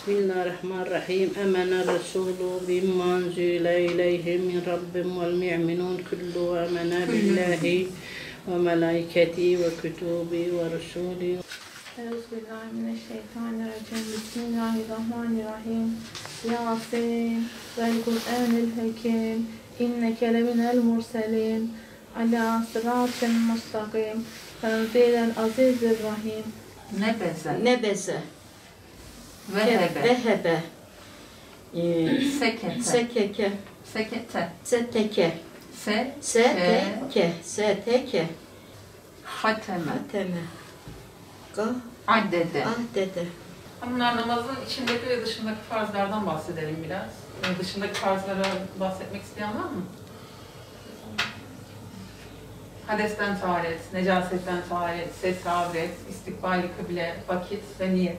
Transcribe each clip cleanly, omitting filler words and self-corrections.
Bismillahirrahmanirrahim. Emene Resulü bimman züle ileyhi min Rabbim vel mu'minun kullu emene billahi ve melaiketi ve kütübi ve resulü. Euzubillahimineşşeytanirracim. Bismillahirrahmanirrahim. Yasin vel Kur'anil hakim. İnneke leminel murselin. Ala sıratin mustakim. Tenzilel azizir rahim. Nebeze. Vehebe. Sekeke. Seteke. Hateme. Addede. Hanımlar, namazın içindeki ve dışındaki farzlardan bahsedelim biraz. Dışındaki farzlara bahsetmek isteyen var mı? Hadesten taharet, necasetten taharet, ses, avret, istikbali kıble, vakit ve niyet.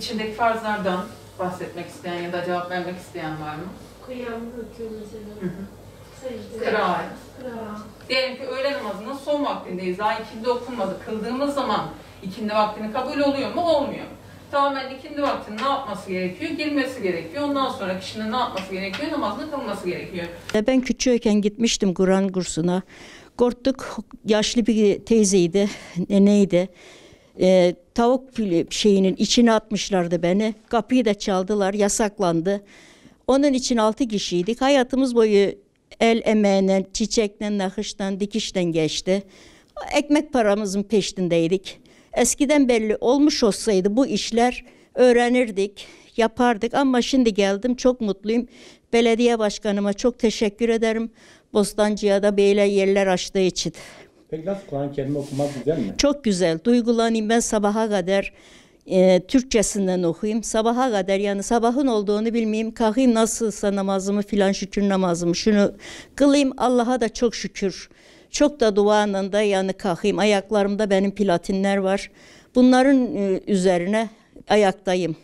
İçindeki farzlardan bahsetmek isteyen ya da cevap vermek isteyen var mı? Kıyam, rükû mesela. Secde. Kıraat. Diyelim ki öğle namazının son vaktindeyiz. Daha ikindi okunmadı. Kıldığımız zaman ikindi vaktini kabul oluyor mu? Olmuyor. Tamamen ikindi vaktinin ne yapması gerekiyor? Girmesi gerekiyor. Ondan sonra kişinin ne yapması gerekiyor? Namazını kılması gerekiyor. Ben küçükken gitmiştim Kur'an kursuna. Korktuk, yaşlı bir teyzeydi, neneydi. Tavuk şeyinin içine atmışlardı beni. Kapıyı da çaldılar, yasaklandı. Onun için 6 kişiydik. Hayatımız boyu el emeğinden, çiçekten, nakıştan, dikişten geçti. Ekmek paramızın peşindeydik. Eskiden belli olmuş olsaydı bu işler öğrenirdik, yapardık ama şimdi geldim çok mutluyum. Belediye başkanıma çok teşekkür ederim. Bostancı'ya da böyle yerler açtığı için. Peki nasıl Kur'an-ı Kerim okumak güzel mi? Çok güzel. Duygulanayım ben sabaha kadar. Türkçesinden okuyayım. Sabaha kadar yani sabahın olduğunu bilmeyeyim. Kalkayım nasılsa namazımı filan şükür namazımı şunu kılayım. Allah'a da çok şükür. Çok da duanın da yani kalkayım. Ayaklarımda benim platinler var. Bunların üzerine ayaktayım.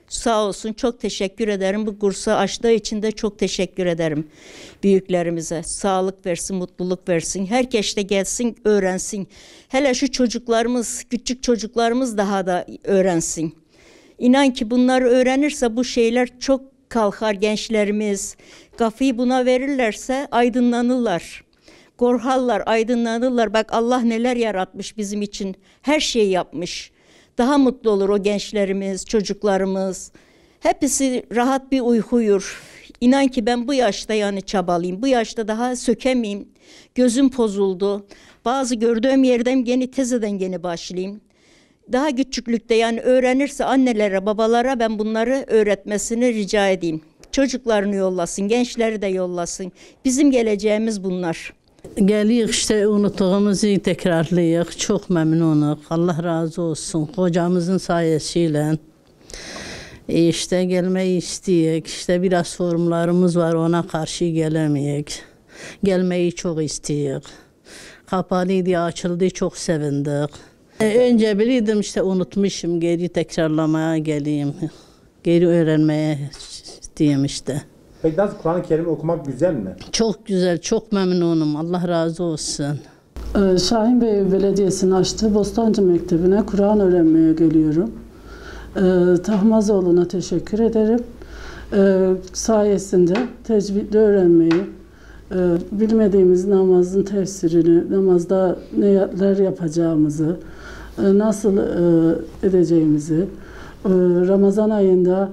Sağ olsun çok teşekkür ederim. Bu kursu açtığı için de çok teşekkür ederim büyüklerimize. Sağlık versin, mutluluk versin. Herkes de gelsin, öğrensin. Hele şu çocuklarımız, küçük çocuklarımız daha da öğrensin. İnan ki bunları öğrenirse bu şeyler çok kalkar gençlerimiz. Kafayı buna verirlerse aydınlanırlar. Korkarlar, aydınlanırlar. Bak Allah neler yaratmış bizim için. Her şeyi yapmış. Daha mutlu olur o gençlerimiz, çocuklarımız. Hepsi rahat bir uyku uyur. İnan ki ben bu yaşta yani çabalıyım. Bu yaşta daha sökemeyim. Gözüm bozuldu. Bazı gördüğüm yerden tezeden başlayayım. Daha küçüklükte yani öğrenirse annelere, babalara ben bunları öğretmesini rica edeyim. Çocuklarını yollasın, gençleri de yollasın. Bizim geleceğimiz bunlar. Gelirik işte unuttuğumuzu tekrarlayıq. Çok memnunuk. Allah razı olsun. Hocamızın sayesiyle. İşte gelmeyi istəyik. İşte biraz formlarımız var ona karşı gelemeyik. Gelmeyi çok istəyik. Kapalıydı, açıldı çok sevindik. Önce bilirdim işte unutmuşum. Geri tekrarlamaya geleyim. Geri öğrenmeye istəyim işte. Peki nasıl Kur'an-ı Kerim okumak güzel mi? Çok güzel, çok memnunum. Allah razı olsun. Şahin Bey Belediyesi'nin açtığı Bostancı Mektebi'ne Kur'an öğrenmeye geliyorum. Tahmazoğlu'na teşekkür ederim. Sayesinde tecvidle öğrenmeyi, bilmediğimiz namazın tefsirini, namazda neler yapacağımızı, nasıl edeceğimizi, Ramazan ayında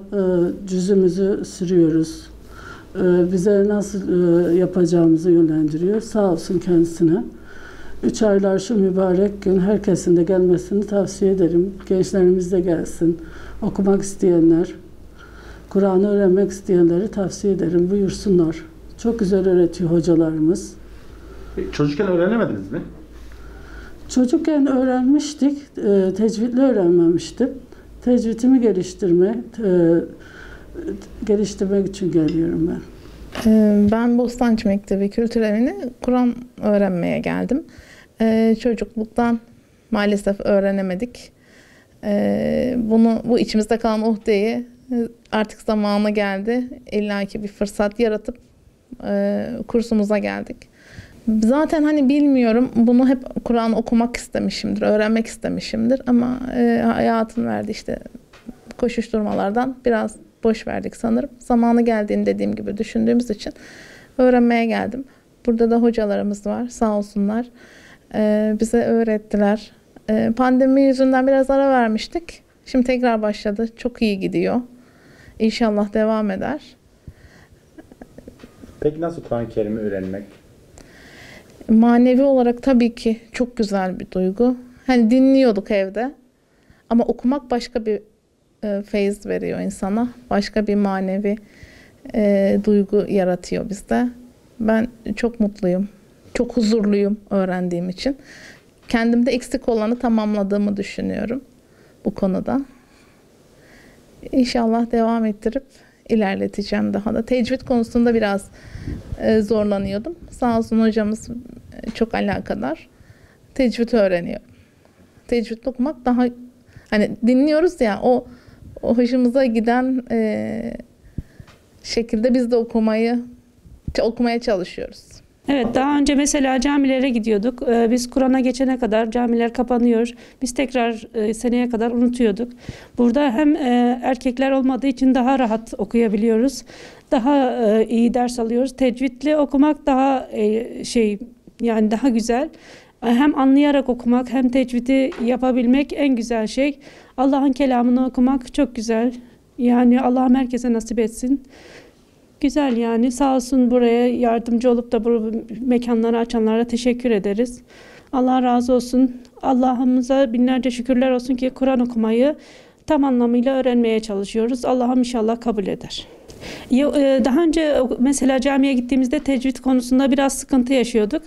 cüzümüzü sürüyoruz. Bize nasıl yapacağımızı yönlendiriyor. Sağ olsun kendisine. 3 aylar şu mübarek gün herkesin de gelmesini tavsiye ederim. Gençlerimiz de gelsin. Okumak isteyenler, Kur'an'ı öğrenmek isteyenleri tavsiye ederim. Buyursunlar. Çok güzel öğretiyor hocalarımız. Çocukken öğrenemediniz mi? Çocukken öğrenmiştik. Tecvidle öğrenmemiştim. Tecvidimi geliştirme, geliştirmek için geliyorum ben. Ben Bostancı Mektebi Kültür Evi'ne Kur'an öğrenmeye geldim. Çocukluktan maalesef öğrenemedik. Bu içimizde kalan uhdeyi artık zamanı geldi. İllaki bir fırsat yaratıp kursumuza geldik. Zaten hani bilmiyorum, bunu hep Kur'an okumak istemişimdir, öğrenmek istemişimdir ama hayatın verdiği işte koşuşturmalardan biraz boş verdik sanırım. Zamanı geldiğini dediğim gibi düşündüğümüz için öğrenmeye geldim. Burada da hocalarımız var, sağ olsunlar. Bize öğrettiler. Pandemi yüzünden biraz ara vermiştik. Şimdi tekrar başladı. Çok iyi gidiyor. İnşallah devam eder. Peki nasıl Kur'an-ı Kerim'i öğrenmek? Manevi olarak tabii ki çok güzel bir duygu. Hani dinliyorduk evde. Ama okumak başka bir feyiz veriyor insana. Başka bir manevi duygu yaratıyor bizde. Ben çok mutluyum. Çok huzurluyum öğrendiğim için. Kendimde eksik olanı tamamladığımı düşünüyorum bu konuda. İnşallah devam ettirip ilerleteceğim daha da. Tecvid konusunda biraz zorlanıyordum. Sağ olsun hocamız çok alakadar. Tecvid öğreniyor. Tecvid okumak daha, hani dinliyoruz ya, o hoşumuza giden şekilde biz de okumaya çalışıyoruz. Evet, daha önce mesela camilere gidiyorduk. Biz Kur'an'a geçene kadar camiler kapanıyor. Biz tekrar seneye kadar unutuyorduk. Burada hem erkekler olmadığı için daha rahat okuyabiliyoruz. Daha iyi ders alıyoruz. Tecvidli okumak daha yani daha güzel. Hem anlayarak okumak hem tecvidi yapabilmek en güzel şey. Allah'ın kelamını okumak çok güzel. Yani Allah'ım herkese nasip etsin. Güzel yani, sağ olsun buraya yardımcı olup da bu mekanları açanlara teşekkür ederiz. Allah razı olsun. Allah'ımıza binlerce şükürler olsun ki Kur'an okumayı tam anlamıyla öğrenmeye çalışıyoruz. Allah'ım inşallah kabul eder. Daha önce mesela camiye gittiğimizde tecvid konusunda biraz sıkıntı yaşıyorduk.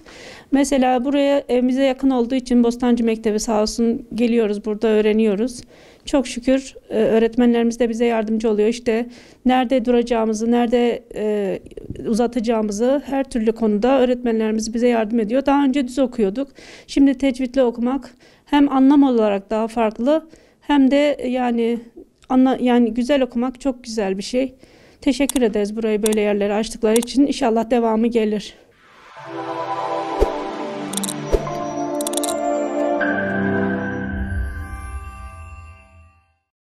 Mesela buraya evimize yakın olduğu için Bostancı Mektebi sağ olsun geliyoruz, burada öğreniyoruz. Çok şükür öğretmenlerimiz de bize yardımcı oluyor. İşte nerede duracağımızı, nerede uzatacağımızı her türlü konuda öğretmenlerimiz bize yardım ediyor. Daha önce düz okuyorduk. Şimdi tecvidle okumak hem anlam olarak daha farklı hem de yani güzel okumak çok güzel bir şey. Teşekkür ederiz burayı böyle yerlere açtıkları için. İnşallah devamı gelir.